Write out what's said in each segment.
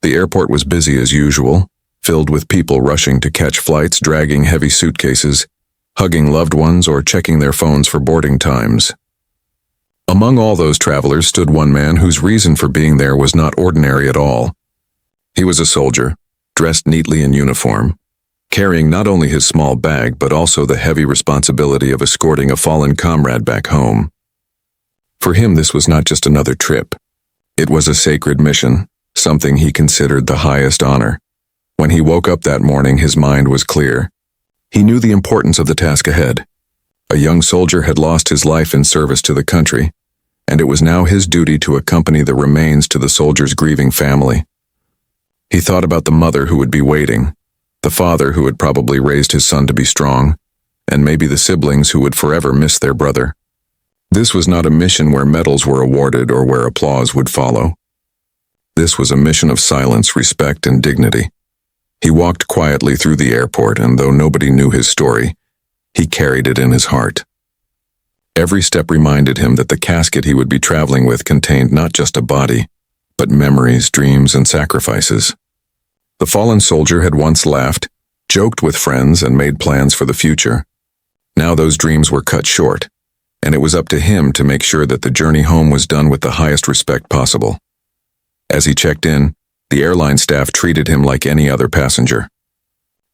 The airport was busy as usual, filled with people rushing to catch flights, dragging heavy suitcases, hugging loved ones, or checking their phones for boarding times. Among all those travelers stood one man whose reason for being there was not ordinary at all. He was a soldier, dressed neatly in uniform, carrying not only his small bag but also the heavy responsibility of escorting a fallen comrade back home. For him, this was not just another trip. It was a sacred mission, something he considered the highest honor. When he woke up that morning, his mind was clear. He knew the importance of the task ahead. A young soldier had lost his life in service to the country, and it was now his duty to accompany the remains to the soldier's grieving family. He thought about the mother who would be waiting, the father who had probably raised his son to be strong, and maybe the siblings who would forever miss their brother. This was not a mission where medals were awarded or where applause would follow. This was a mission of silence, respect, and dignity. He walked quietly through the airport, and though nobody knew his story, he carried it in his heart. Every step reminded him that the casket he would be traveling with contained not just a body, but memories, dreams, and sacrifices. The fallen soldier had once laughed, joked with friends, and made plans for the future. Now those dreams were cut short, and it was up to him to make sure that the journey home was done with the highest respect possible. As he checked in, the airline staff treated him like any other passenger.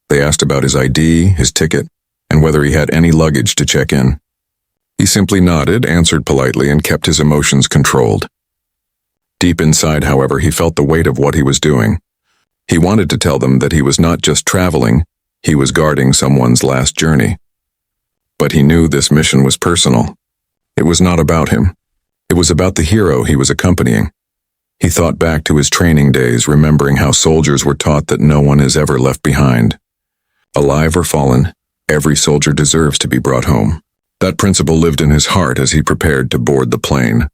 They asked about his ID, his ticket, and whether he had any luggage to check in. He simply nodded, answered politely, and kept his emotions controlled. Deep inside, however, he felt the weight of what he was doing. He wanted to tell them that he was not just traveling, he was guarding someone's last journey. But he knew this mission was personal. It was not about him. It was about the hero he was accompanying. He thought back to his training days, remembering how soldiers were taught that no one is ever left behind. Alive or fallen, every soldier deserves to be brought home. That principle lived in his heart as he prepared to board the plane.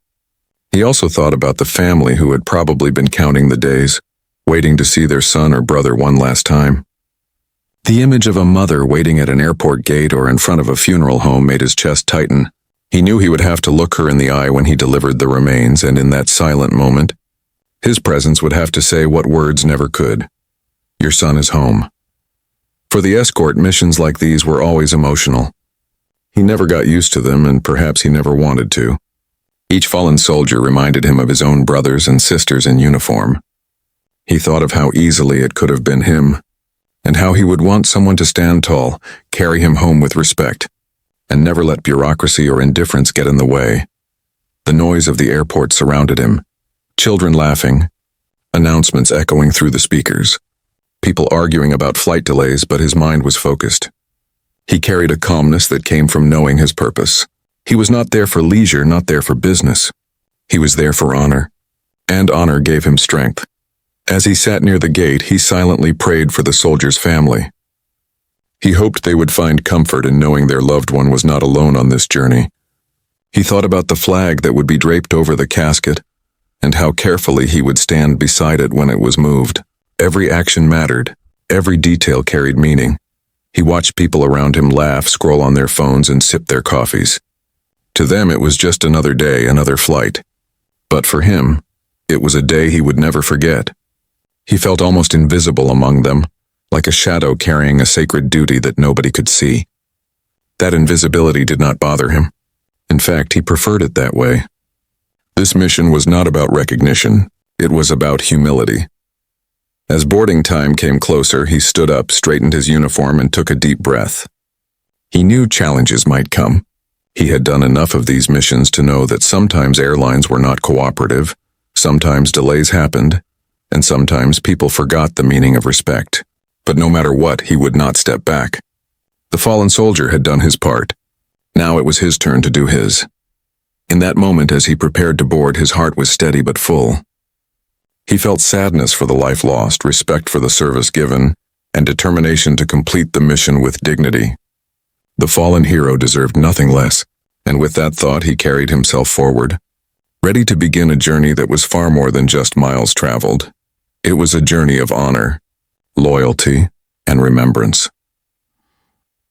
He also thought about the family who had probably been counting the days, waiting to see their son or brother one last time. The image of a mother waiting at an airport gate or in front of a funeral home made his chest tighten. He knew he would have to look her in the eye when he delivered the remains, and in that silent moment, his presence would have to say what words never could. Your son is home. For the escort, missions like these were always emotional. He never got used to them, and perhaps he never wanted to. Each fallen soldier reminded him of his own brothers and sisters in uniform. He thought of how easily it could have been him, and how he would want someone to stand tall, carry him home with respect, and never let bureaucracy or indifference get in the way. The noise of the airport surrounded him, children laughing, announcements echoing through the speakers, people arguing about flight delays, but his mind was focused. He carried a calmness that came from knowing his purpose. He was not there for leisure, not there for business. He was there for honor, and honor gave him strength. As he sat near the gate, he silently prayed for the soldier's family. He hoped they would find comfort in knowing their loved one was not alone on this journey. He thought about the flag that would be draped over the casket, and how carefully he would stand beside it when it was moved. Every action mattered. Every detail carried meaning. He watched people around him laugh, scroll on their phones, and sip their coffees. To them, it was just another day, another flight. But for him, it was a day he would never forget. He felt almost invisible among them, like a shadow carrying a sacred duty that nobody could see. That invisibility did not bother him. In fact, he preferred it that way. This mission was not about recognition. It was about humility. As boarding time came closer, he stood up, straightened his uniform, and took a deep breath. He knew challenges might come. He had done enough of these missions to know that sometimes airlines were not cooperative, sometimes delays happened, and sometimes people forgot the meaning of respect. But no matter what, he would not step back. The fallen soldier had done his part. Now it was his turn to do his. In that moment, as he prepared to board, his heart was steady but full. He felt sadness for the life lost, respect for the service given, and determination to complete the mission with dignity. The fallen hero deserved nothing less, and with that thought he carried himself forward, ready to begin a journey that was far more than just miles traveled. It was a journey of honor, loyalty, and remembrance.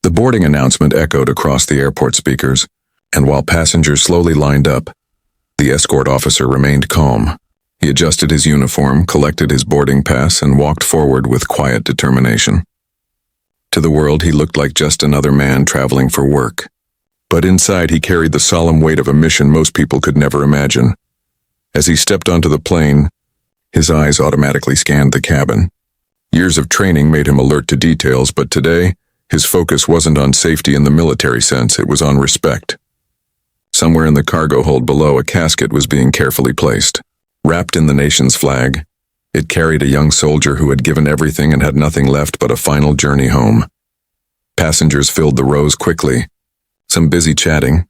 The boarding announcement echoed across the airport speakers, and while passengers slowly lined up, the escort officer remained calm. He adjusted his uniform, collected his boarding pass, and walked forward with quiet determination. To the world, he looked like just another man traveling for work. But inside, he carried the solemn weight of a mission most people could never imagine. As he stepped onto the plane, his eyes automatically scanned the cabin. Years of training made him alert to details, but today, his focus wasn't on safety in the military sense, it was on respect. Somewhere in the cargo hold below, a casket was being carefully placed. Wrapped in the nation's flag, it carried a young soldier who had given everything and had nothing left but a final journey home. Passengers filled the rows quickly, some busy chatting,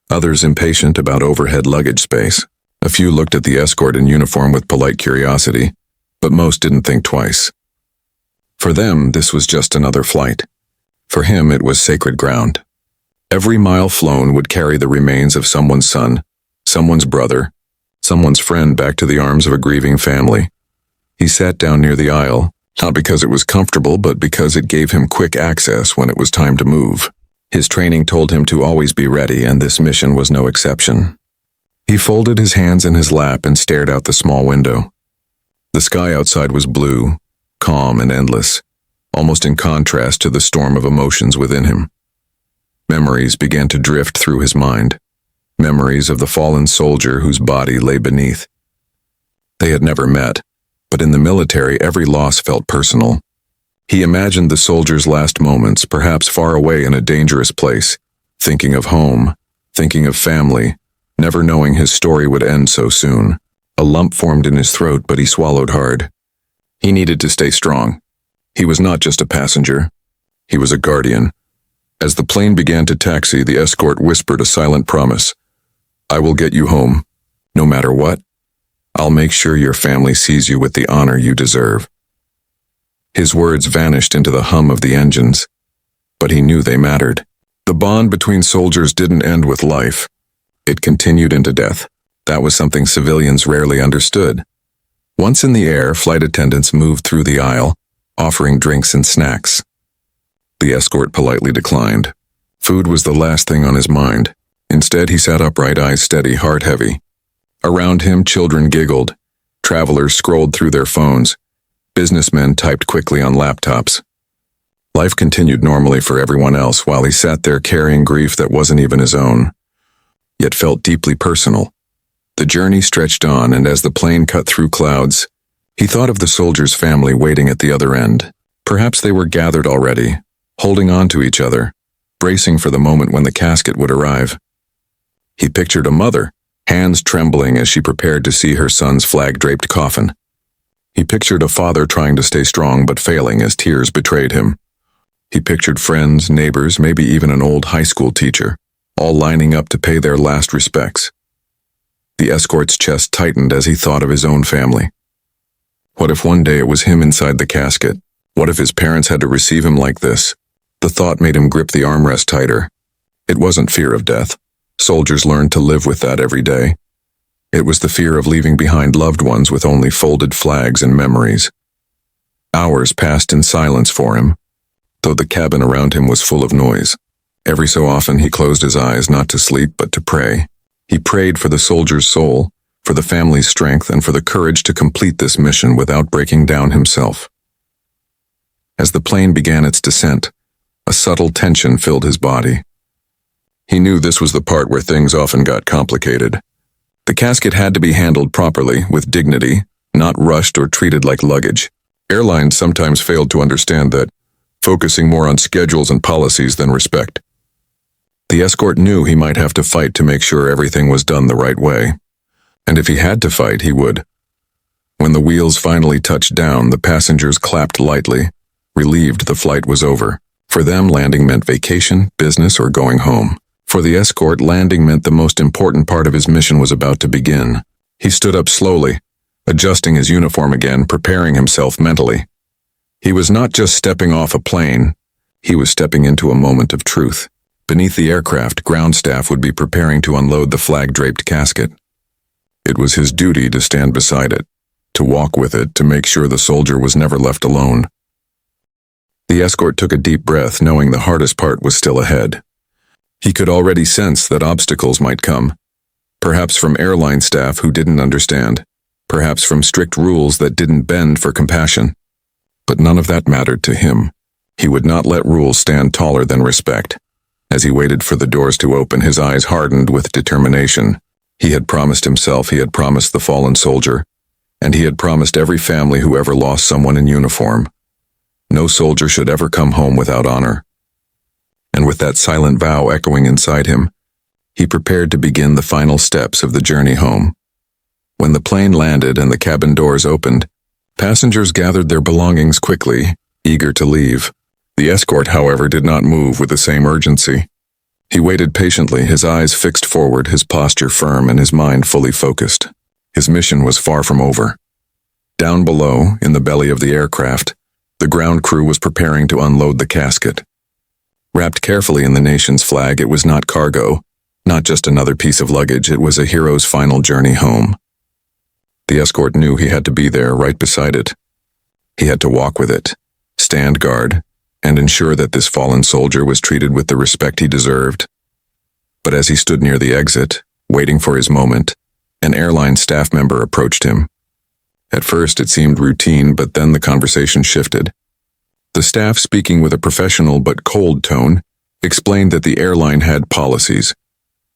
others impatient about overhead luggage space. A few looked at the escort in uniform with polite curiosity, but most didn't think twice. For them, this was just another flight. For him, it was sacred ground. Every mile flown would carry the remains of someone's son, someone's brother, someone's friend back to the arms of a grieving family. He sat down near the aisle, not because it was comfortable, but because it gave him quick access when it was time to move. His training told him to always be ready, and this mission was no exception. He folded his hands in his lap and stared out the small window. The sky outside was blue, calm and endless, almost in contrast to the storm of emotions within him. Memories began to drift through his mind. Memories of the fallen soldier whose body lay beneath. They had never met, but in the military every loss felt personal. He imagined the soldier's last moments, perhaps far away in a dangerous place, thinking of home, thinking of family, never knowing his story would end so soon. A lump formed in his throat, but he swallowed hard. He needed to stay strong. He was not just a passenger. He was a guardian. As the plane began to taxi, the escort whispered a silent promise. "I will get you home, no matter what. I'll make sure your family sees you with the honor you deserve." His words vanished into the hum of the engines, but he knew they mattered. The bond between soldiers didn't end with life. It continued into death. That was something civilians rarely understood. Once in the air, flight attendants moved through the aisle, offering drinks and snacks. The escort politely declined. Food was the last thing on his mind. Instead, he sat upright, eyes steady, heart heavy. Around him, children giggled. Travelers scrolled through their phones. Businessmen typed quickly on laptops. Life continued normally for everyone else while he sat there carrying grief that wasn't even his own, yet felt deeply personal. The journey stretched on, and as the plane cut through clouds, he thought of the soldier's family waiting at the other end. Perhaps they were gathered already, holding on to each other, bracing for the moment when the casket would arrive. He pictured a mother, hands trembling as she prepared to see her son's flag-draped coffin. He pictured a father trying to stay strong but failing as tears betrayed him. He pictured friends, neighbors, maybe even an old high school teacher, all lining up to pay their last respects. The escort's chest tightened as he thought of his own family. What if one day it was him inside the casket? What if his parents had to receive him like this? The thought made him grip the armrest tighter. It wasn't fear of death. Soldiers learned to live with that every day. It was the fear of leaving behind loved ones with only folded flags and memories. Hours passed in silence for him, though the cabin around him was full of noise. Every so often he closed his eyes, not to sleep but to pray. He prayed for the soldier's soul, for the family's strength, and for the courage to complete this mission without breaking down himself. As the plane began its descent, a subtle tension filled his body. He knew this was the part where things often got complicated. The casket had to be handled properly, with dignity, not rushed or treated like luggage. Airlines sometimes failed to understand that, focusing more on schedules and policies than respect. The escort knew he might have to fight to make sure everything was done the right way. And if he had to fight, he would. When the wheels finally touched down, the passengers clapped lightly, relieved the flight was over. For them, landing meant vacation, business, or going home. For the escort, landing meant the most important part of his mission was about to begin. He stood up slowly, adjusting his uniform again, preparing himself mentally. He was not just stepping off a plane, he was stepping into a moment of truth. Beneath the aircraft, ground staff would be preparing to unload the flag-draped casket. It was his duty to stand beside it, to walk with it, to make sure the soldier was never left alone. The escort took a deep breath, knowing the hardest part was still ahead. He could already sense that obstacles might come, perhaps from airline staff who didn't understand, perhaps from strict rules that didn't bend for compassion. But none of that mattered to him. He would not let rules stand taller than respect. As he waited for the doors to open, his eyes hardened with determination. He had promised himself, he had promised the fallen soldier, and he had promised every family who ever lost someone in uniform. No soldier should ever come home without honor. And with that silent vow echoing inside him, he prepared to begin the final steps of the journey home. When the plane landed and the cabin doors opened, passengers gathered their belongings quickly, eager to leave. The escort, however, did not move with the same urgency. He waited patiently, his eyes fixed forward, his posture firm, and his mind fully focused. His mission was far from over. Down below, in the belly of the aircraft, the ground crew was preparing to unload the casket. Wrapped carefully in the nation's flag, it was not cargo, not just another piece of luggage, it was a hero's final journey home. The escort knew he had to be there, right beside it. He had to walk with it, stand guard, and ensure that this fallen soldier was treated with the respect he deserved. But as he stood near the exit, waiting for his moment, an airline staff member approached him. At first it seemed routine, but then the conversation shifted. The staff, speaking with a professional but cold tone, explained that the airline had policies.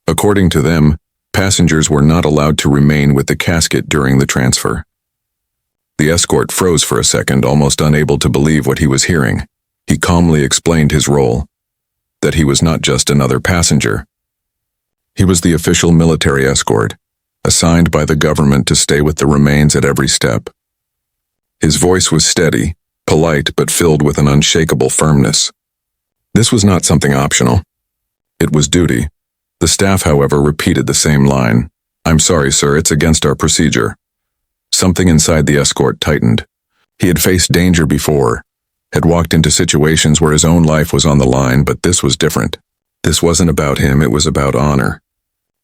According to them, passengers were not allowed to remain with the casket during the transfer. The escort froze for a second, almost unable to believe what he was hearing. He calmly explained his role, that he was not just another passenger. He was the official military escort, assigned by the government to stay with the remains at every step. His voice was steady, polite, but filled with an unshakable firmness. This was not something optional. It was duty. The staff, however, repeated the same line. "I'm sorry, sir, it's against our procedure." Something inside the escort tightened. He had faced danger before, had walked into situations where his own life was on the line, but this was different. This wasn't about him, it was about honor.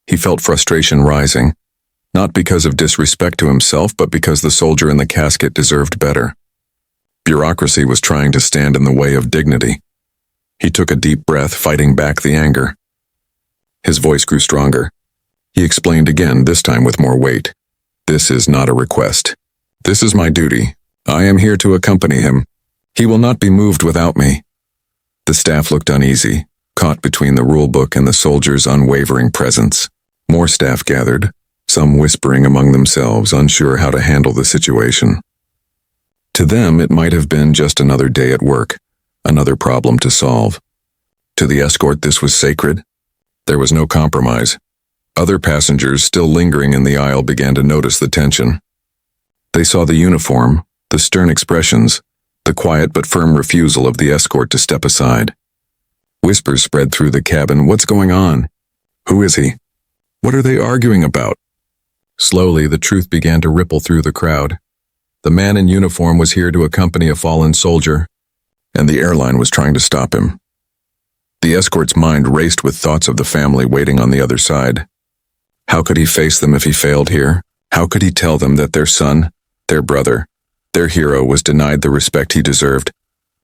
He felt frustration rising, not because of disrespect to himself, but because the soldier in the casket deserved better. Bureaucracy was trying to stand in the way of dignity. He took a deep breath, fighting back the anger. His voice grew stronger. He explained again, this time with more weight. "This is not a request. This is my duty. I am here to accompany him. He will not be moved without me." The staff looked uneasy, caught between the rulebook and the soldier's unwavering presence. More staff gathered, some whispering among themselves, unsure how to handle the situation. To them, it might have been just another day at work, another problem to solve. To the escort, this was sacred. There was no compromise. Other passengers, still lingering in the aisle, began to notice the tension. They saw the uniform, the stern expressions, the quiet but firm refusal of the escort to step aside. Whispers spread through the cabin. "What's going on? Who is he? What are they arguing about?" Slowly, the truth began to ripple through the crowd. The man in uniform was here to accompany a fallen soldier, and the airline was trying to stop him. The escort's mind raced with thoughts of the family waiting on the other side. How could he face them if he failed here? How could he tell them that their son, their brother, their hero was denied the respect he deserved,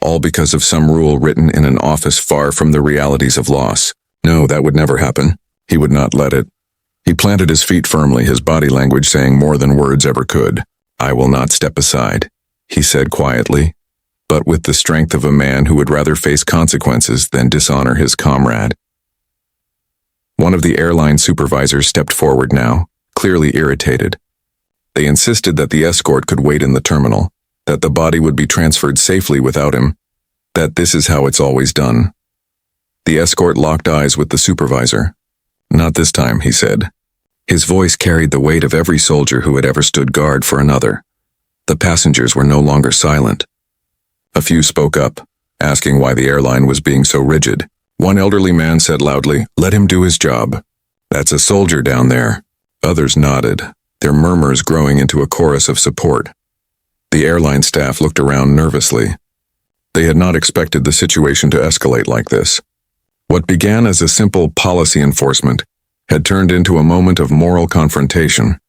all because of some rule written in an office far from the realities of loss? No, that would never happen. He would not let it. He planted his feet firmly, his body language saying more than words ever could. "I will not step aside," he said quietly, but with the strength of a man who would rather face consequences than dishonor his comrade. One of the airline supervisors stepped forward now, clearly irritated. They insisted that the escort could wait in the terminal, that the body would be transferred safely without him, that this is how it's always done. The escort locked eyes with the supervisor. "Not this time," he said. His voice carried the weight of every soldier who had ever stood guard for another. The passengers were no longer silent. A few spoke up, asking why the airline was being so rigid. One elderly man said loudly, "Let him do his job. That's a soldier down there." Others nodded, their murmurs growing into a chorus of support. The airline staff looked around nervously. They had not expected the situation to escalate like this. What began as a simple policy enforcement had turned into a moment of moral confrontation.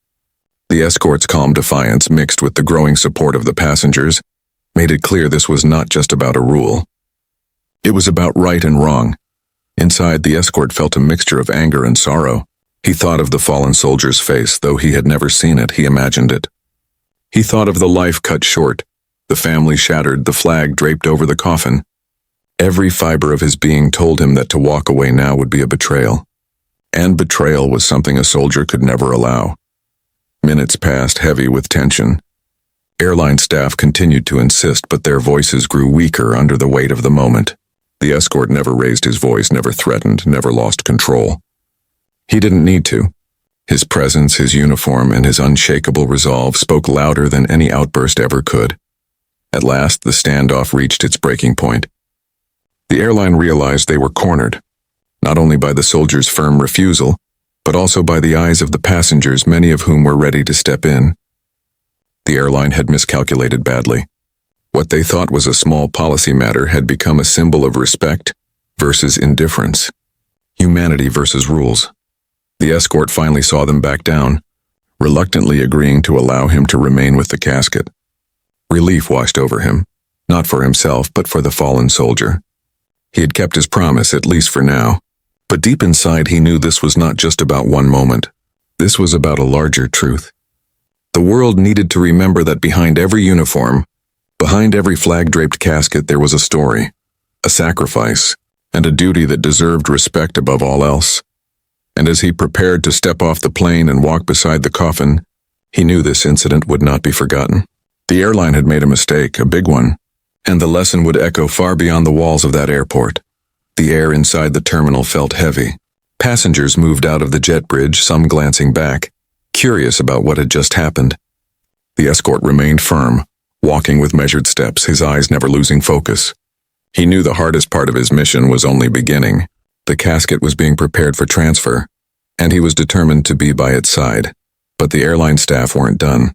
The escort's calm defiance, mixed with the growing support of the passengers, made it clear this was not just about a rule. It was about right and wrong. Inside, the escort felt a mixture of anger and sorrow. He thought of the fallen soldier's face, though he had never seen it, he imagined it. He thought of the life cut short, the family shattered, the flag draped over the coffin. Every fiber of his being told him that to walk away now would be a betrayal. And betrayal was something a soldier could never allow. Minutes passed, heavy with tension. Airline staff continued to insist, but their voices grew weaker under the weight of the moment. The escort never raised his voice, never threatened, never lost control. He didn't need to. His presence, his uniform, and his unshakable resolve spoke louder than any outburst ever could. At last, the standoff reached its breaking point. The airline realized they were cornered, not only by the soldiers' firm refusal, but also by the eyes of the passengers, many of whom were ready to step in. The airline had miscalculated badly. What they thought was a small policy matter had become a symbol of respect versus indifference, humanity versus rules. The escort finally saw them back down, reluctantly agreeing to allow him to remain with the casket. Relief washed over him, not for himself, but for the fallen soldier. He had kept his promise, at least for now, but deep inside he knew this was not just about one moment. This was about a larger truth. The world needed to remember that behind every uniform, behind every flag-draped casket, there was a story, a sacrifice, and a duty that deserved respect above all else. And as he prepared to step off the plane and walk beside the coffin, he knew this incident would not be forgotten. The airline had made a mistake, a big one, and the lesson would echo far beyond the walls of that airport. The air inside the terminal felt heavy. Passengers moved out of the jet bridge, some glancing back, curious about what had just happened. The escort remained firm, walking with measured steps, his eyes never losing focus. He knew the hardest part of his mission was only beginning. The casket was being prepared for transfer, and he was determined to be by its side. But the airline staff weren't done.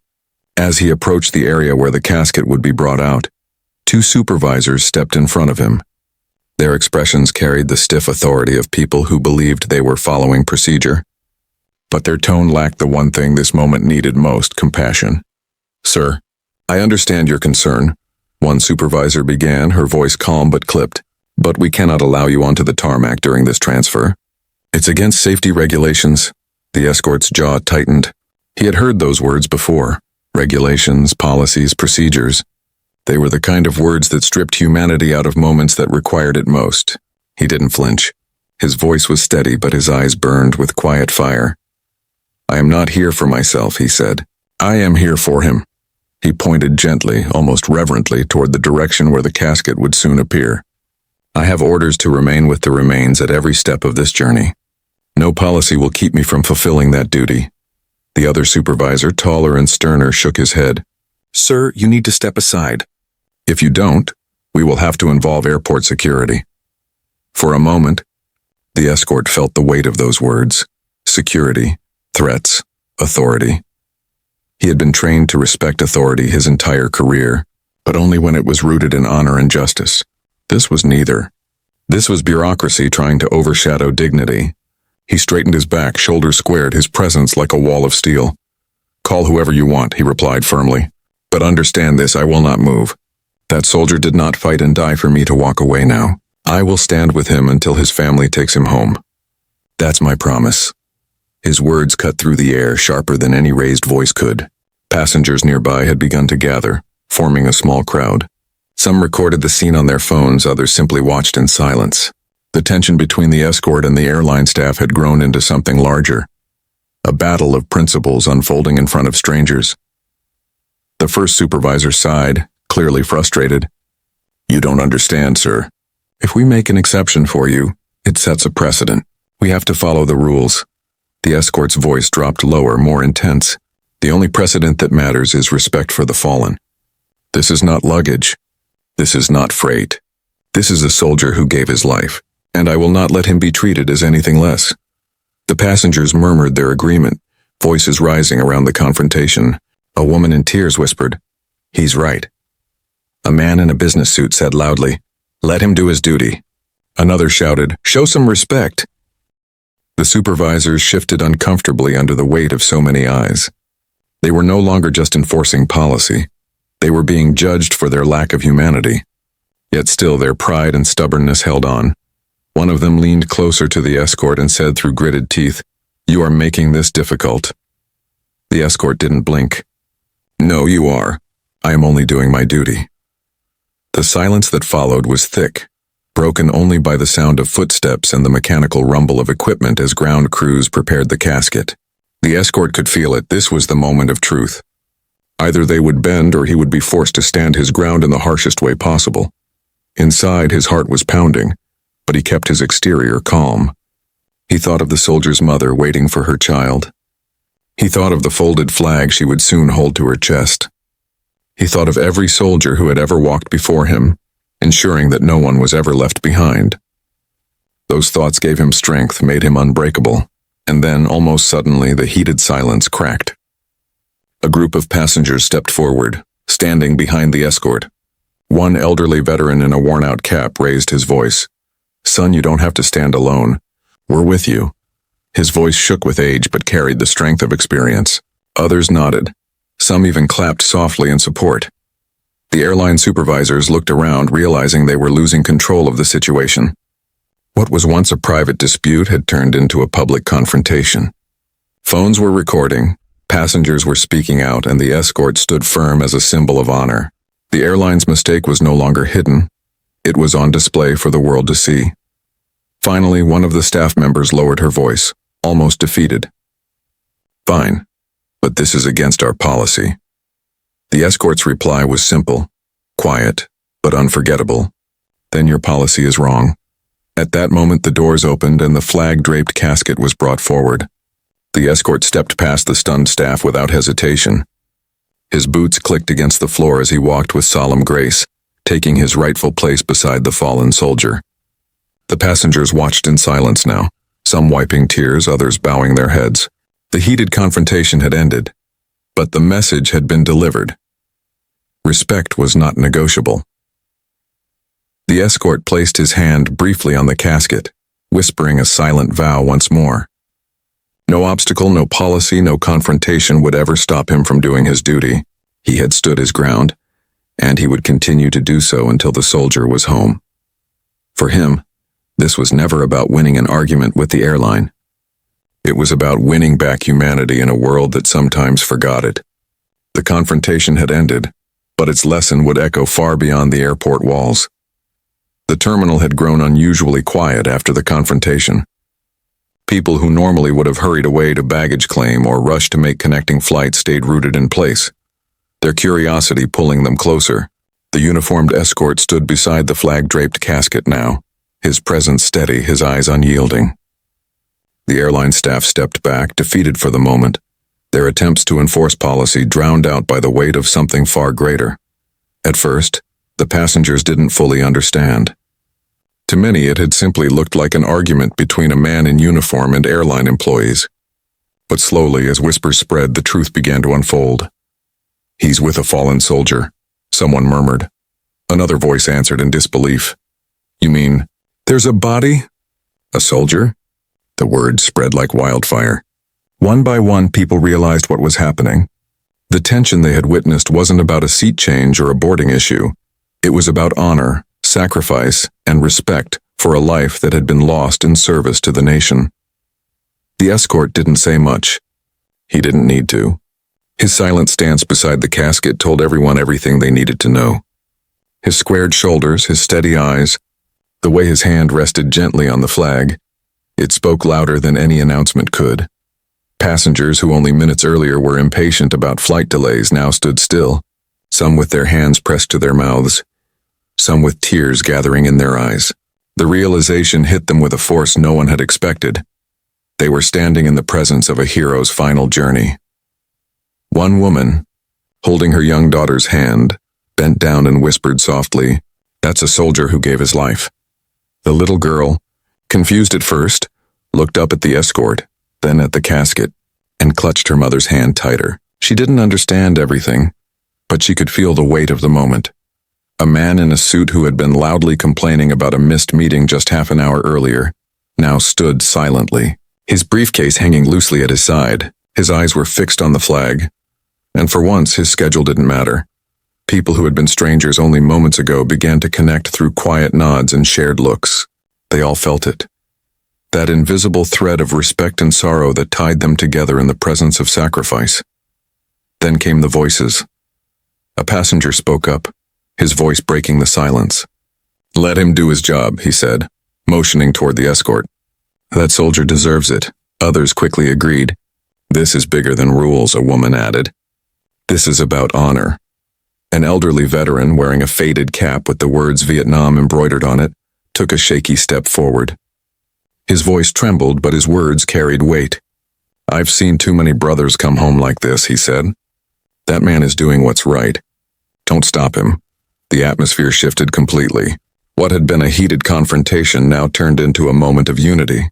As he approached the area where the casket would be brought out, two supervisors stepped in front of him. Their expressions carried the stiff authority of people who believed they were following procedure. But their tone lacked the one thing this moment needed most: compassion. "Sir, I understand your concern," one supervisor began, her voice calm but clipped. "But we cannot allow you onto the tarmac during this transfer. It's against safety regulations." The escort's jaw tightened. He had heard those words before. Regulations, policies, procedures. They were the kind of words that stripped humanity out of moments that required it most. He didn't flinch. His voice was steady, but his eyes burned with quiet fire. "I am not here for myself," he said. "I am here for him." He pointed gently, almost reverently, toward the direction where the casket would soon appear. "I have orders to remain with the remains at every step of this journey. No policy will keep me from fulfilling that duty." The other supervisor, taller and sterner, shook his head. "Sir, you need to step aside. If you don't, we will have to involve airport security." For a moment, the escort felt the weight of those words. Security, threats, authority. He had been trained to respect authority his entire career, but only when it was rooted in honor and justice. This was neither. This was bureaucracy trying to overshadow dignity. He straightened his back, shoulders squared, his presence like a wall of steel. "Call whoever you want," he replied firmly. "But understand this, I will not move. That soldier did not fight and die for me to walk away now. I will stand with him until his family takes him home. That's my promise." His words cut through the air, sharper than any raised voice could. Passengers nearby had begun to gather, forming a small crowd. Some recorded the scene on their phones, others simply watched in silence. The tension between the escort and the airline staff had grown into something larger. A battle of principles unfolding in front of strangers. The first supervisor sighed, clearly frustrated. "You don't understand, sir. If we make an exception for you, it sets a precedent. We have to follow the rules." The escort's voice dropped lower, more intense. "The only precedent that matters is respect for the fallen. This is not luggage. This is not freight. This is a soldier who gave his life, and I will not let him be treated as anything less." The passengers murmured their agreement, voices rising around the confrontation. A woman in tears whispered, "He's right." A man in a business suit said loudly, "Let him do his duty." Another shouted, "Show some respect." The supervisors shifted uncomfortably under the weight of so many eyes. They were no longer just enforcing policy. They were being judged for their lack of humanity. Yet still their pride and stubbornness held on. One of them leaned closer to the escort and said through gritted teeth, "You are making this difficult." The escort didn't blink. No, you are. I am only doing my duty. The silence that followed was thick, broken only by the sound of footsteps and the mechanical rumble of equipment as ground crews prepared the casket. The escort could feel it. This was the moment of truth. Either they would bend or he would be forced to stand his ground in the harshest way possible. Inside, his heart was pounding, but he kept his exterior calm. He thought of the soldier's mother waiting for her child. He thought of the folded flag she would soon hold to her chest. He thought of every soldier who had ever walked before him, ensuring that no one was ever left behind. Those thoughts gave him strength, made him unbreakable, and then, almost suddenly, the heated silence cracked. A group of passengers stepped forward, standing behind the escort. One elderly veteran in a worn-out cap raised his voice. "Son, you don't have to stand alone. We're with you." His voice shook with age but carried the strength of experience. Others nodded. Some even clapped softly in support. The airline supervisors looked around, realizing they were losing control of the situation. What was once a private dispute had turned into a public confrontation. Phones were recording, passengers were speaking out, and the escort stood firm as a symbol of honor. The airline's mistake was no longer hidden. It was on display for the world to see. Finally, one of the staff members lowered her voice, almost defeated. "Fine, but this is against our policy." The escort's reply was simple, quiet, but unforgettable. "Then your policy is wrong." At that moment, the doors opened and the flag-draped casket was brought forward. The escort stepped past the stunned staff without hesitation. His boots clicked against the floor as he walked with solemn grace, taking his rightful place beside the fallen soldier. The passengers watched in silence now, some wiping tears, others bowing their heads. The heated confrontation had ended, but the message had been delivered. Respect was not negotiable. The escort placed his hand briefly on the casket, whispering a silent vow once more. No obstacle, no policy, no confrontation would ever stop him from doing his duty. He had stood his ground, and he would continue to do so until the soldier was home. For him, this was never about winning an argument with the airline. It was about winning back humanity in a world that sometimes forgot it. The confrontation had ended, but its lesson would echo far beyond the airport walls. The terminal had grown unusually quiet after the confrontation. People who normally would have hurried away to baggage claim or rushed to make connecting flights stayed rooted in place, their curiosity pulling them closer. The uniformed escort stood beside the flag-draped casket now, his presence steady, his eyes unyielding. The airline staff stepped back, defeated for the moment, their attempts to enforce policy drowned out by the weight of something far greater. At first, the passengers didn't fully understand. To many, it had simply looked like an argument between a man in uniform and airline employees. But slowly, as whispers spread, the truth began to unfold. "He's with a fallen soldier," someone murmured. Another voice answered in disbelief. "You mean, there's a body? A soldier?" The word spread like wildfire. One by one, people realized what was happening. The tension they had witnessed wasn't about a seat change or a boarding issue. It was about honor, sacrifice, and respect for a life that had been lost in service to the nation. The escort didn't say much. He didn't need to. His silent stance beside the casket told everyone everything they needed to know. His squared shoulders, his steady eyes, the way his hand rested gently on the flag, it spoke louder than any announcement could. Passengers who only minutes earlier were impatient about flight delays now stood still, some with their hands pressed to their mouths, some with tears gathering in their eyes. The realization hit them with a force no one had expected. They were standing in the presence of a hero's final journey. One woman, holding her young daughter's hand, bent down and whispered softly, "That's a soldier who gave his life." The little girl, confused at first, looked up at the escort, then at the casket, and clutched her mother's hand tighter. She didn't understand everything, but she could feel the weight of the moment. A man in a suit who had been loudly complaining about a missed meeting just half an hour earlier, now stood silently, his briefcase hanging loosely at his side. His eyes were fixed on the flag, and for once his schedule didn't matter. People who had been strangers only moments ago began to connect through quiet nods and shared looks. They all felt it. That invisible thread of respect and sorrow that tied them together in the presence of sacrifice. Then came the voices, A passenger spoke up, his voice breaking the silence. "Let him do his job," he said, motioning toward the escort. "That soldier deserves it," others quickly agreed. "This is bigger than rules," a woman added. "This is about honor." An elderly veteran wearing a faded cap with the words Vietnam embroidered on it took a shaky step forward. His voice trembled, but his words carried weight. "I've seen too many brothers come home like this," he said. "That man is doing what's right. Don't stop him." The atmosphere shifted completely. What had been a heated confrontation now turned into a moment of unity.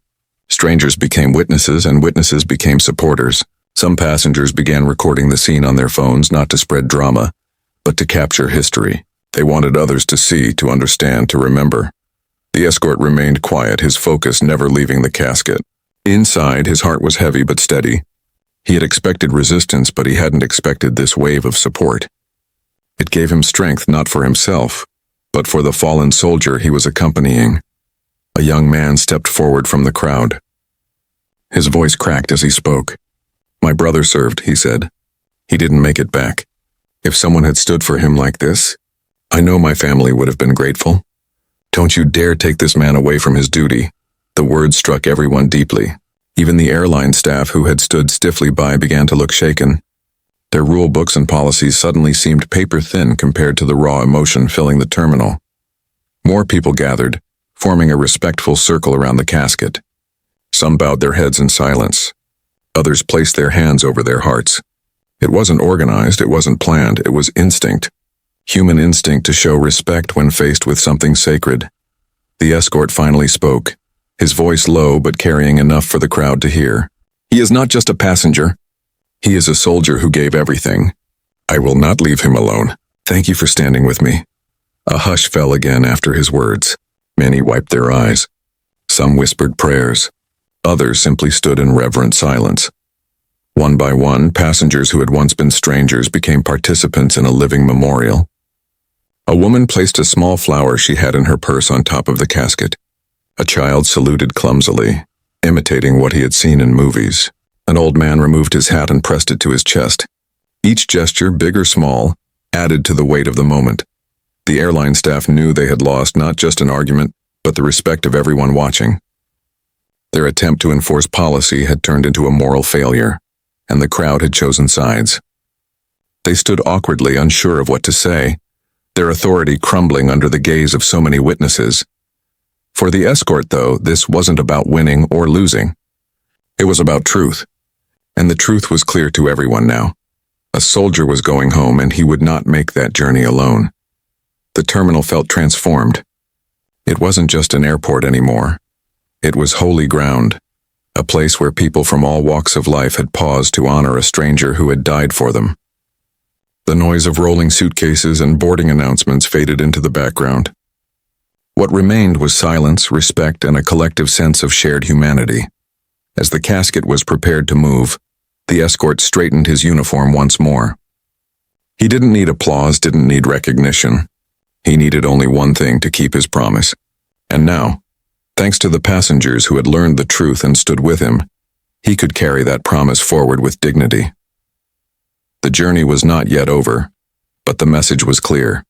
Strangers became witnesses, and witnesses became supporters. Some passengers began recording the scene on their phones, not to spread drama, but to capture history. They wanted others to see, to understand, to remember. The escort remained quiet, his focus never leaving the casket. Inside, his heart was heavy but steady. He had expected resistance, but he hadn't expected this wave of support. It gave him strength, not for himself, but for the fallen soldier he was accompanying. A young man stepped forward from the crowd. His voice cracked as he spoke. "My brother served," he said. "He didn't make it back. If someone had stood for him like this, I know my family would have been grateful. Don't you dare take this man away from his duty." The words struck everyone deeply. Even the airline staff who had stood stiffly by began to look shaken. Their rule books and policies suddenly seemed paper-thin compared to the raw emotion filling the terminal. More people gathered, forming a respectful circle around the casket. Some bowed their heads in silence. Others placed their hands over their hearts. It wasn't organized, it wasn't planned, it was instinct. Human instinct to show respect when faced with something sacred. The escort finally spoke, his voice low but carrying enough for the crowd to hear. "He is not just a passenger. He is a soldier who gave everything. I will not leave him alone. Thank you for standing with me." A hush fell again after his words. Many wiped their eyes. Some whispered prayers. Others simply stood in reverent silence. One by one, passengers who had once been strangers became participants in a living memorial. A woman placed a small flower she had in her purse on top of the casket. A child saluted clumsily, imitating what he had seen in movies. An old man removed his hat and pressed it to his chest. Each gesture, big or small, added to the weight of the moment. The airline staff knew they had lost not just an argument, but the respect of everyone watching. Their attempt to enforce policy had turned into a moral failure, and the crowd had chosen sides. They stood awkwardly, unsure of what to say, their authority crumbling under the gaze of so many witnesses. For the escort, though, this wasn't about winning or losing. It was about truth, and the truth was clear to everyone now. A soldier was going home, and he would not make that journey alone. The terminal felt transformed. It wasn't just an airport anymore. It was holy ground, a place where people from all walks of life had paused to honor a stranger who had died for them. The noise of rolling suitcases and boarding announcements faded into the background. What remained was silence, respect, and a collective sense of shared humanity. As the casket was prepared to move, the escort straightened his uniform once more. He didn't need applause, didn't need recognition. He needed only one thing to keep his promise. And now, thanks to the passengers who had learned the truth and stood with him, he could carry that promise forward with dignity. The journey was not yet over, but the message was clear.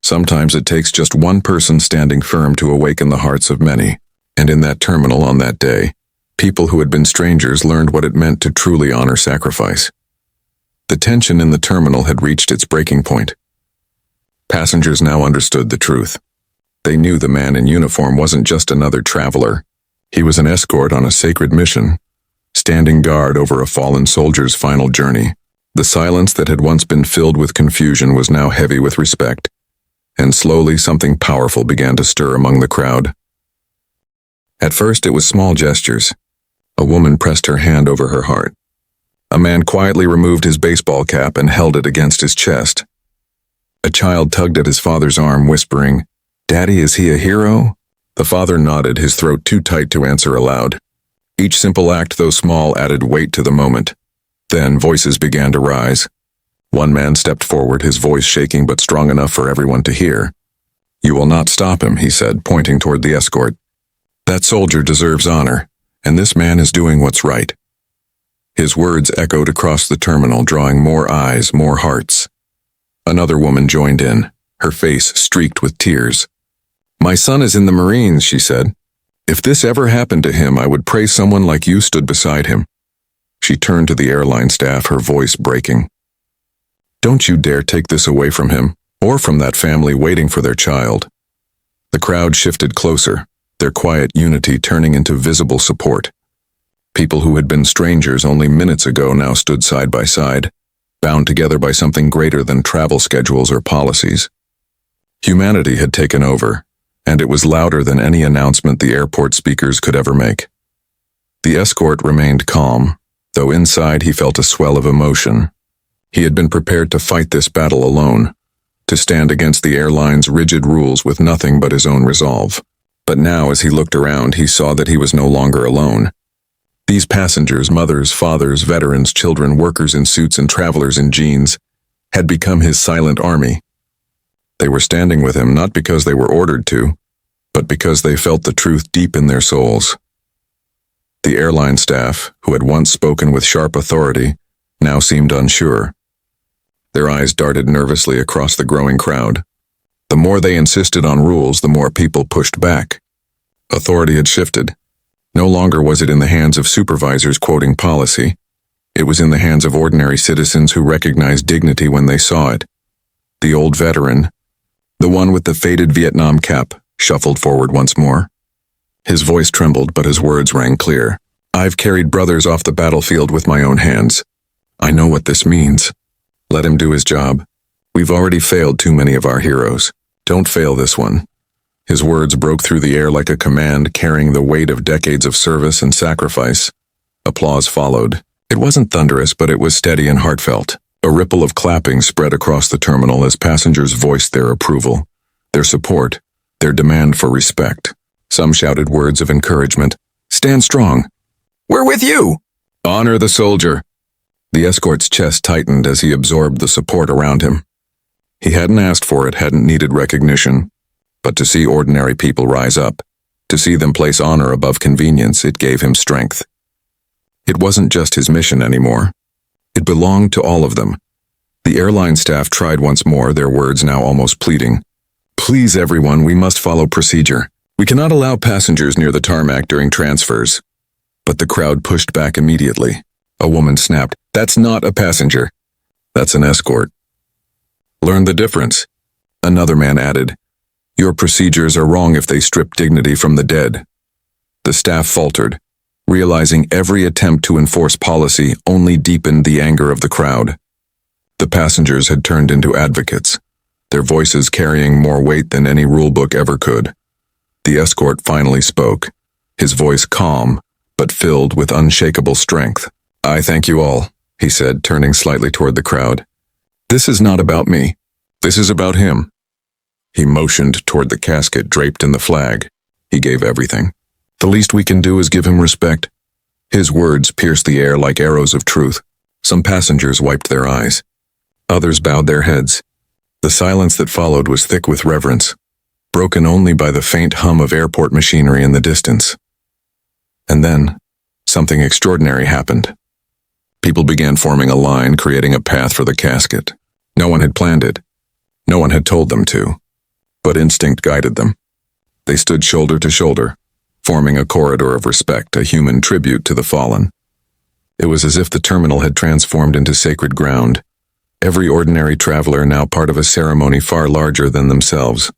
Sometimes it takes just one person standing firm to awaken the hearts of many, and in that terminal on that day, people who had been strangers learned what it meant to truly honor sacrifice. The tension in the terminal had reached its breaking point. Passengers now understood the truth. They knew the man in uniform wasn't just another traveler. He was an escort on a sacred mission, standing guard over a fallen soldier's final journey. The silence that had once been filled with confusion was now heavy with respect, and slowly something powerful began to stir among the crowd. At first it was small gestures. A woman pressed her hand over her heart. A man quietly removed his baseball cap and held it against his chest. A child tugged at his father's arm, whispering, "Daddy, is he a hero?" The father nodded, his throat too tight to answer aloud. Each simple act, though small, added weight to the moment. Then voices began to rise. One man stepped forward, his voice shaking but strong enough for everyone to hear. "You will not stop him," he said, pointing toward the escort. "That soldier deserves honor, and this man is doing what's right." His words echoed across the terminal, drawing more eyes, more hearts. Another woman joined in, her face streaked with tears. "My son is in the Marines," she said. "If this ever happened to him, I would pray someone like you stood beside him." She turned to the airline staff, her voice breaking. "Don't you dare take this away from him, or from that family waiting for their child." The crowd shifted closer, their quiet unity turning into visible support. People who had been strangers only minutes ago now stood side by side, bound together by something greater than travel schedules or policies. Humanity had taken over, and it was louder than any announcement the airport speakers could ever make. The escort remained calm, though inside he felt a swell of emotion. He had been prepared to fight this battle alone, to stand against the airline's rigid rules with nothing but his own resolve. But now, as he looked around, he saw that he was no longer alone. These passengers, mothers, fathers, veterans, children, workers in suits and travelers in jeans, had become his silent army. They were standing with him not because they were ordered to, but because they felt the truth deep in their souls. The airline staff, who had once spoken with sharp authority, now seemed unsure. Their eyes darted nervously across the growing crowd. The more they insisted on rules, the more people pushed back. Authority had shifted. No longer was it in the hands of supervisors quoting policy. It was in the hands of ordinary citizens who recognized dignity when they saw it. The old veteran, the one with the faded Vietnam cap, shuffled forward once more. His voice trembled, but his words rang clear. "I've carried brothers off the battlefield with my own hands. I know what this means. Let him do his job. We've already failed too many of our heroes. Don't fail this one." His words broke through the air like a command, carrying the weight of decades of service and sacrifice. Applause followed. It wasn't thunderous, but it was steady and heartfelt. A ripple of clapping spread across the terminal as passengers voiced their approval, their support, their demand for respect. Some shouted words of encouragement. "Stand strong. We're with you. Honor the soldier." The escort's chest tightened as he absorbed the support around him. He hadn't asked for it, hadn't needed recognition. But to see ordinary people rise up, to see them place honor above convenience, it gave him strength. It wasn't just his mission anymore. It belonged to all of them. The airline staff tried once more, their words now almost pleading. "Please, everyone, we must follow procedure. We cannot allow passengers near the tarmac during transfers." But the crowd pushed back immediately. A woman snapped, "That's not a passenger. That's an escort." "Learn the difference." Another man added, "Your procedures are wrong if they strip dignity from the dead." The staff faltered, realizing every attempt to enforce policy only deepened the anger of the crowd. The passengers had turned into advocates, their voices carrying more weight than any rulebook ever could. The escort finally spoke, his voice calm, but filled with unshakable strength. "I thank you all," he said, turning slightly toward the crowd. "This is not about me. This is about him." He motioned toward the casket draped in the flag. He gave everything. "The least we can do is give him respect." His words pierced the air like arrows of truth. Some passengers wiped their eyes. Others bowed their heads. The silence that followed was thick with reverence, broken only by the faint hum of airport machinery in the distance. And then, something extraordinary happened. People began forming a line, creating a path for the casket. No one had planned it. No one had told them to. But instinct guided them. They stood shoulder to shoulder, forming a corridor of respect, a human tribute to the fallen. It was as if the terminal had transformed into sacred ground, every ordinary traveler now part of a ceremony far larger than themselves.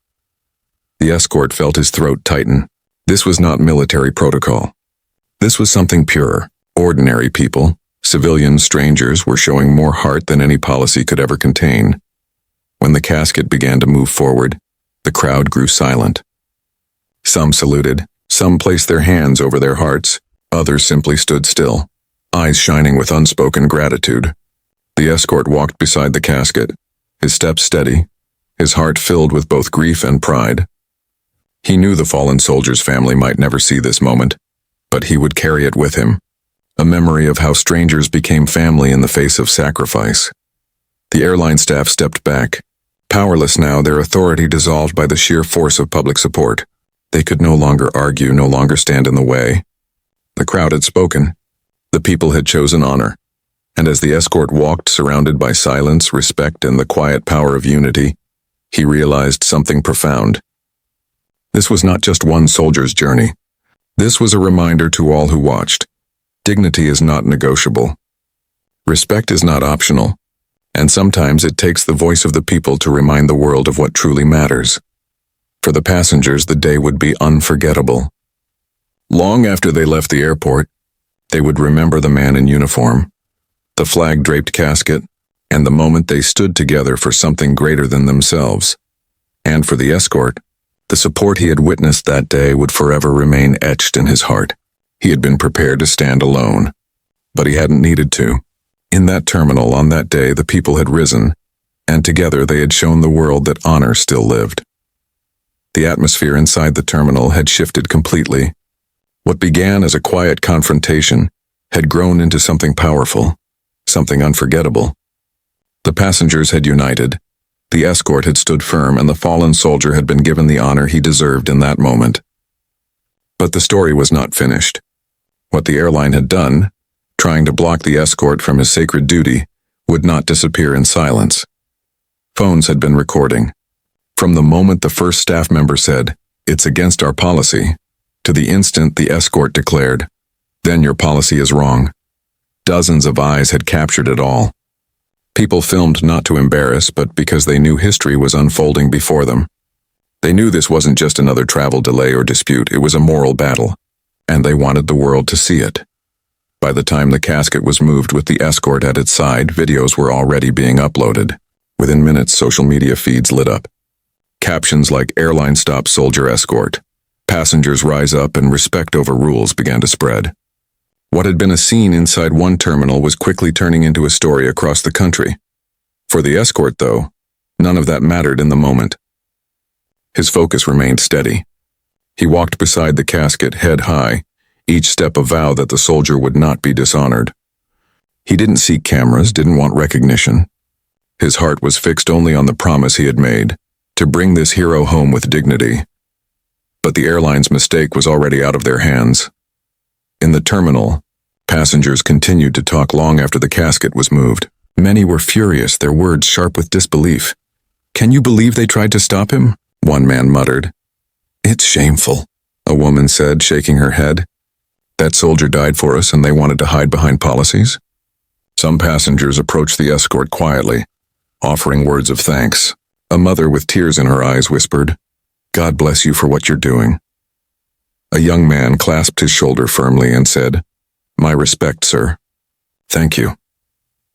The escort felt his throat tighten. This was not military protocol. This was something pure. Ordinary people, civilians, strangers, were showing more heart than any policy could ever contain. When the casket began to move forward, the crowd grew silent. Some saluted, some placed their hands over their hearts, others simply stood still, eyes shining with unspoken gratitude. The escort walked beside the casket, his steps steady, his heart filled with both grief and pride. He knew the fallen soldier's family might never see this moment, but he would carry it with him, a memory of how strangers became family in the face of sacrifice. The airline staff stepped back, powerless now, their authority dissolved by the sheer force of public support. They could no longer argue, no longer stand in the way. The crowd had spoken. The people had chosen honor. And as the escort walked surrounded by silence, respect, and the quiet power of unity, he realized something profound. This was not just one soldier's journey. This was a reminder to all who watched. Dignity is not negotiable. Respect is not optional. And sometimes it takes the voice of the people to remind the world of what truly matters. For the passengers, the day would be unforgettable. Long after they left the airport, they would remember the man in uniform, the flag-draped casket, and the moment they stood together for something greater than themselves. And for the escort, the support he had witnessed that day would forever remain etched in his heart. He had been prepared to stand alone, but he hadn't needed to. In that terminal on that day, the people had risen, and together they had shown the world that honor still lived. The atmosphere inside the terminal had shifted completely. What began as a quiet confrontation had grown into something powerful, something unforgettable. The passengers had united, the escort had stood firm, and the fallen soldier had been given the honor he deserved in that moment. But the story was not finished. What the airline had done, trying to block the escort from his sacred duty, would not disappear in silence. Phones had been recording. From the moment the first staff member said, "It's against our policy," to the instant the escort declared, "Then your policy is wrong." Dozens of eyes had captured it all. People filmed not to embarrass, but because they knew history was unfolding before them. They knew this wasn't just another travel delay or dispute, it was a moral battle, and they wanted the world to see it. By the time the casket was moved with the escort at its side, videos were already being uploaded. Within minutes, social media feeds lit up. Captions like "Airline Stop Soldier Escort," "Passengers Rise Up," and "Respect Over Rules" began to spread. What had been a scene inside one terminal was quickly turning into a story across the country. For the escort, though, none of that mattered in the moment. His focus remained steady. He walked beside the casket, head high, each step a vow that the soldier would not be dishonored. He didn't seek cameras, didn't want recognition. His heart was fixed only on the promise he had made, to bring this hero home with dignity. But the airline's mistake was already out of their hands. In the terminal, passengers continued to talk long after the casket was moved. Many were furious, their words sharp with disbelief. "Can you believe they tried to stop him?" one man muttered. "It's shameful," a woman said, shaking her head. "That soldier died for us and they wanted to hide behind policies?" Some passengers approached the escort quietly, offering words of thanks. A mother with tears in her eyes whispered, "God bless you for what you're doing." A young man clasped his shoulder firmly and said, "My respect, sir. Thank you."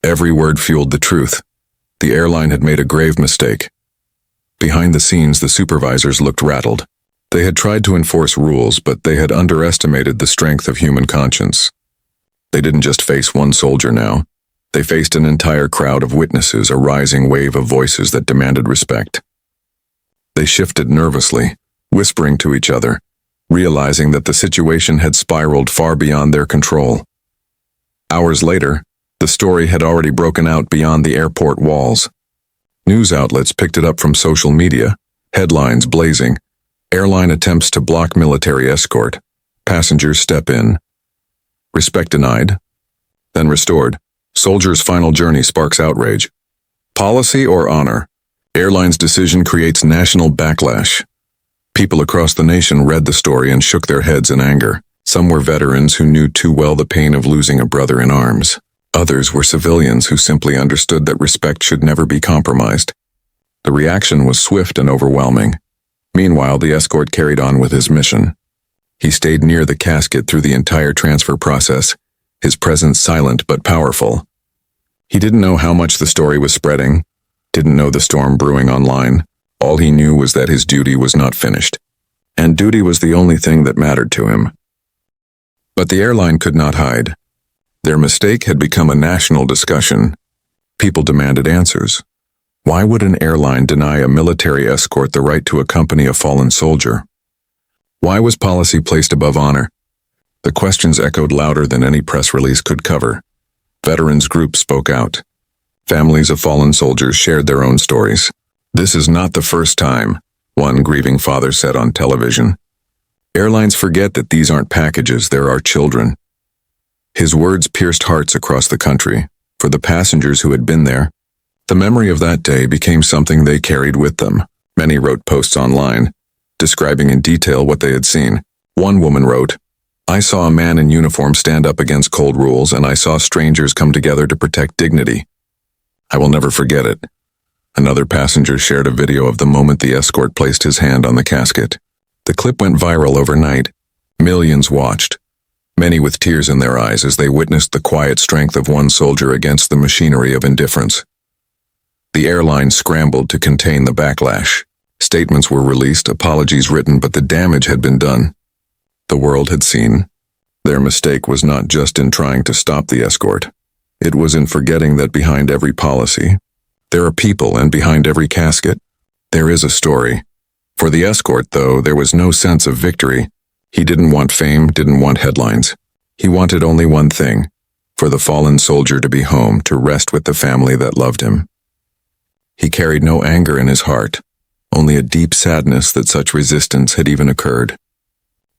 Every word fueled the truth. The airline had made a grave mistake. Behind the scenes, the supervisors looked rattled. They had tried to enforce rules, but they had underestimated the strength of human conscience. They didn't just face one soldier now. They faced an entire crowd of witnesses, a rising wave of voices that demanded respect. They shifted nervously, whispering to each other, realizing that the situation had spiraled far beyond their control. Hours later, the story had already broken out beyond the airport walls. News outlets picked it up from social media, headlines blazing, "Airline attempts to block military escort. Passengers step in." Respect denied, then restored. Soldier's final journey sparks outrage. Policy or honor? Airline's decision creates national backlash. People across the nation read the story and shook their heads in anger. Some were veterans who knew too well the pain of losing a brother in arms. Others were civilians who simply understood that respect should never be compromised. The reaction was swift and overwhelming. Meanwhile, the escort carried on with his mission. He stayed near the casket through the entire transfer process, his presence silent but powerful. He didn't know how much the story was spreading, didn't know the storm brewing online. All he knew was that his duty was not finished, and duty was the only thing that mattered to him. But the airline could not hide. Their mistake had become a national discussion. People demanded answers. Why would an airline deny a military escort the right to accompany a fallen soldier? Why was policy placed above honor? The questions echoed louder than any press release could cover. Veterans groups spoke out. Families of fallen soldiers shared their own stories. "This is not the first time," one grieving father said on television. "Airlines forget that these aren't packages, there are children." His words pierced hearts across the country. For the passengers who had been there, the memory of that day became something they carried with them. Many wrote posts online, describing in detail what they had seen. One woman wrote, "I saw a man in uniform stand up against cold rules, and I saw strangers come together to protect dignity. I will never forget it." Another passenger shared a video of the moment the escort placed his hand on the casket. The clip went viral overnight. Millions watched, many with tears in their eyes as they witnessed the quiet strength of one soldier against the machinery of indifference. The airline scrambled to contain the backlash. Statements were released, apologies written, but the damage had been done. The world had seen. Their mistake was not just in trying to stop the escort. It was in forgetting that behind every policy, there are people, and behind every casket, there is a story. For the escort, though, there was no sense of victory. He didn't want fame, didn't want headlines. He wanted only one thing, for the fallen soldier to be home, to rest with the family that loved him. He carried no anger in his heart, only a deep sadness that such resistance had even occurred.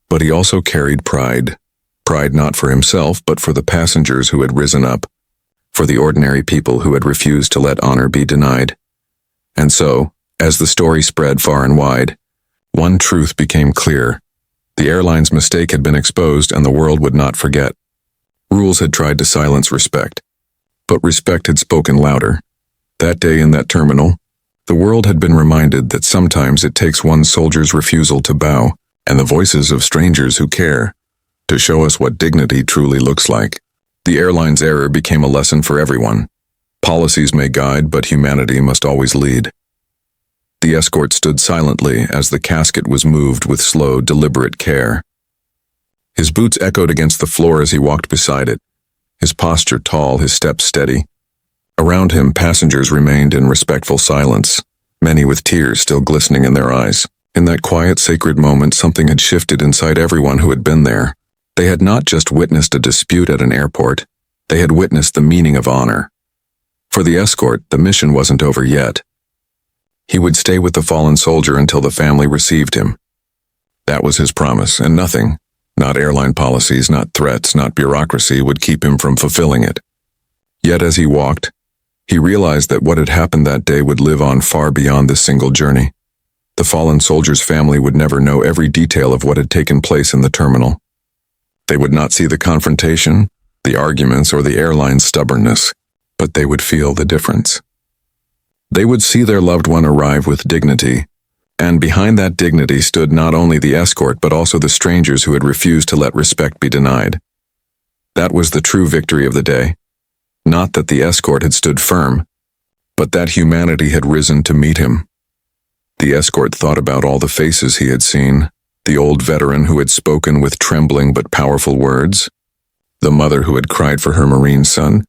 But he also carried pride. Pride not for himself, but for the passengers who had risen up, for the ordinary people who had refused to let honor be denied. And so, as the story spread far and wide, one truth became clear. The airline's mistake had been exposed, and the world would not forget. Rules had tried to silence respect, but respect had spoken louder. That day in that terminal, the world had been reminded that sometimes it takes one soldier's refusal to bow, and the voices of strangers who care, to show us what dignity truly looks like. The airline's error became a lesson for everyone. Policies may guide, but humanity must always lead. The escort stood silently as the casket was moved with slow, deliberate care. His boots echoed against the floor as he walked beside it, his posture tall, his steps steady. Around him, passengers remained in respectful silence, many with tears still glistening in their eyes. In that quiet, sacred moment, something had shifted inside everyone who had been there. They had not just witnessed a dispute at an airport, they had witnessed the meaning of honor. For the escort, the mission wasn't over yet. He would stay with the fallen soldier until the family received him. That was his promise, and nothing, not airline policies, not threats, not bureaucracy, would keep him from fulfilling it. Yet as he walked, he realized that what had happened that day would live on far beyond this single journey. The fallen soldier's family would never know every detail of what had taken place in the terminal. They would not see the confrontation, the arguments, or the airline's stubbornness, but they would feel the difference. They would see their loved one arrive with dignity, and behind that dignity stood not only the escort but also the strangers who had refused to let respect be denied. That was the true victory of the day. Not that the escort had stood firm, but that humanity had risen to meet him. The escort thought about all the faces he had seen, the old veteran who had spoken with trembling but powerful words, the mother who had cried for her Marine son,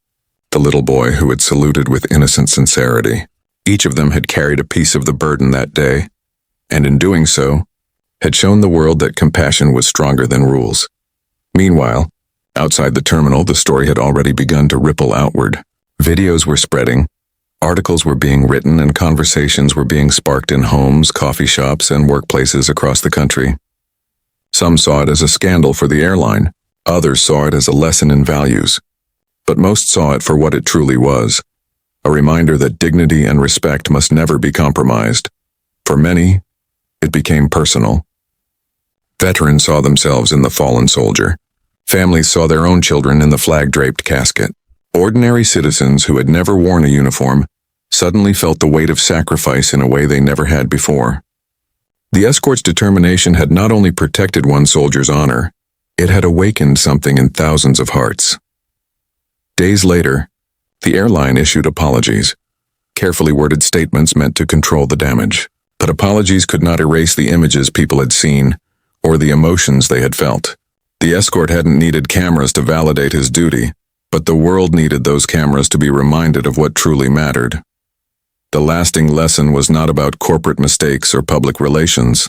the little boy who had saluted with innocent sincerity. Each of them had carried a piece of the burden that day, and in doing so, had shown the world that compassion was stronger than rules. Meanwhile, outside the terminal, the story had already begun to ripple outward. Videos were spreading, articles were being written, and conversations were being sparked in homes, coffee shops, and workplaces across the country. Some saw it as a scandal for the airline, others saw it as a lesson in values, but most saw it for what it truly was. A reminder that dignity and respect must never be compromised. For many, it became personal. Veterans saw themselves in the fallen soldier. Families saw their own children in the flag-draped casket. Ordinary citizens who had never worn a uniform suddenly felt the weight of sacrifice in a way they never had before. The escort's determination had not only protected one soldier's honor, it had awakened something in thousands of hearts. Days later, the airline issued apologies, carefully worded statements meant to control the damage. But apologies could not erase the images people had seen or the emotions they had felt. The escort hadn't needed cameras to validate his duty, but the world needed those cameras to be reminded of what truly mattered. The lasting lesson was not about corporate mistakes or public relations.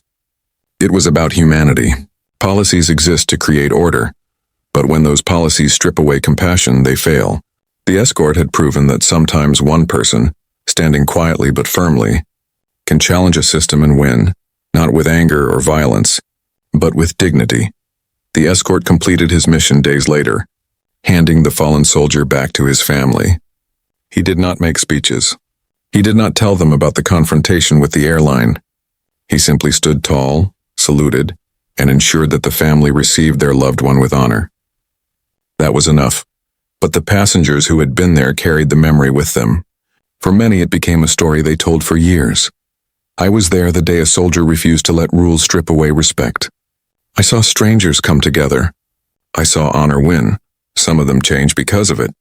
It was about humanity. Policies exist to create order, but when those policies strip away compassion, they fail. The escort had proven that sometimes one person, standing quietly but firmly, can challenge a system and win, not with anger or violence, but with dignity. The escort completed his mission days later, handing the fallen soldier back to his family. He did not make speeches. He did not tell them about the confrontation with the airline. He simply stood tall, saluted, and ensured that the family received their loved one with honor. That was enough. But the passengers who had been there carried the memory with them. For many, it became a story they told for years. I was there the day a soldier refused to let rules strip away respect. I saw strangers come together. I saw honor win. Some of them change because of it.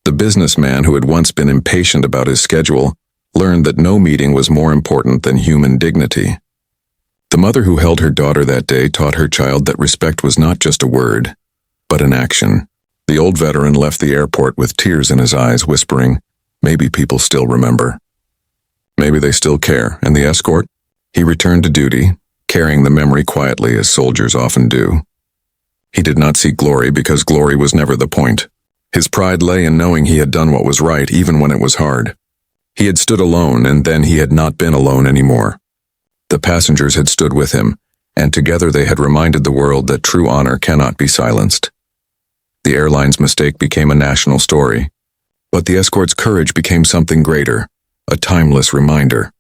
The businessman who had once been impatient about his schedule learned that no meeting was more important than human dignity. The mother who held her daughter that day taught her child that respect was not just a word, but an action. The old veteran left the airport with tears in his eyes, whispering, "Maybe people still remember. Maybe they still care." And the escort? He returned to duty, carrying the memory quietly as soldiers often do. He did not seek glory because glory was never the point. His pride lay in knowing he had done what was right even when it was hard. He had stood alone, and then he had not been alone anymore. The passengers had stood with him, and together they had reminded the world that true honor cannot be silenced. The airline's mistake became a national story, but the escort's courage became something greater, a timeless reminder.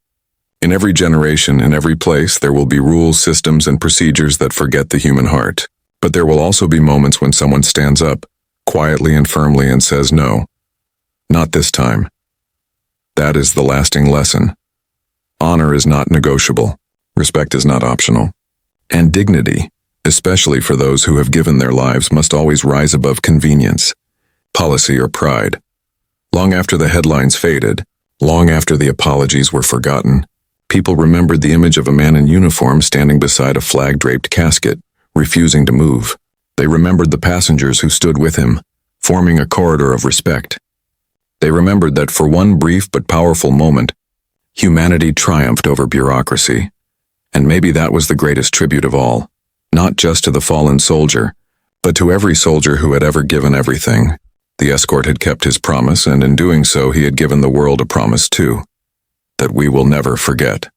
In every generation, in every place, there will be rules, systems, and procedures that forget the human heart. But there will also be moments when someone stands up, quietly and firmly, and says, "No, not this time." That is the lasting lesson. Honor is not negotiable. Respect is not optional. And dignity, especially for those who have given their lives, must always rise above convenience, policy, or pride. Long after the headlines faded, long after the apologies were forgotten, people remembered the image of a man in uniform standing beside a flag-draped casket, refusing to move. They remembered the passengers who stood with him, forming a corridor of respect. They remembered that for one brief but powerful moment, humanity triumphed over bureaucracy. And maybe that was the greatest tribute of all, not just to the fallen soldier, but to every soldier who had ever given everything. The escort had kept his promise, and in doing so he had given the world a promise too, that we will never forget.